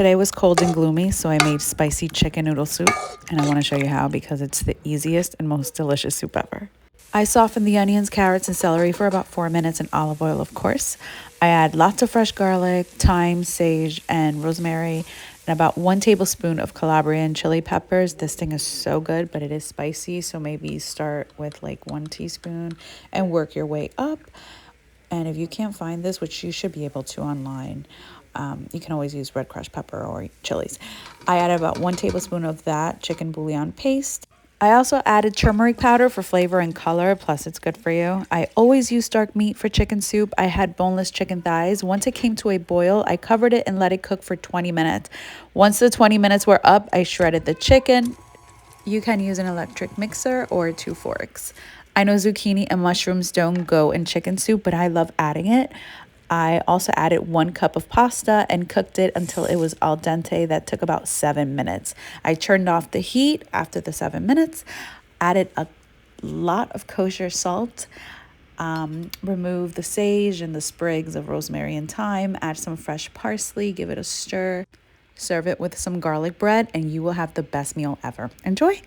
Today was cold and gloomy, so I made spicy chicken noodle soup, and I want to show you how because it's the easiest and most delicious soup ever. I softened the onions, carrots, and celery for about 4 minutes in olive oil, of course. I add lots of fresh garlic, thyme, sage, and rosemary, and about 1 tablespoon of Calabrian chili peppers. This thing is so good, but it is spicy, so maybe start with like 1 teaspoon and work your way up. And if you can't find this, which you should be able to online, you can always use red crushed pepper or chilies. I added about 1 tablespoon of that chicken bouillon paste. I also added turmeric powder for flavor and color, plus it's good for you. I always use dark meat for chicken soup. I had boneless chicken thighs. Once it came to a boil, I covered it and let it cook for 20 minutes. Once the 20 minutes were up, I shredded the chicken. You can use an electric mixer or 2 forks. I know zucchini and mushrooms don't go in chicken soup, but I love adding it. I also added 1 cup of pasta and cooked it until it was al dente. That took about 7 minutes. I turned off the heat after the 7 minutes, added a lot of kosher salt, remove the sage and the sprigs of rosemary and thyme, add some fresh parsley, give it a stir, serve it with some garlic bread, and you will have the best meal ever. Enjoy!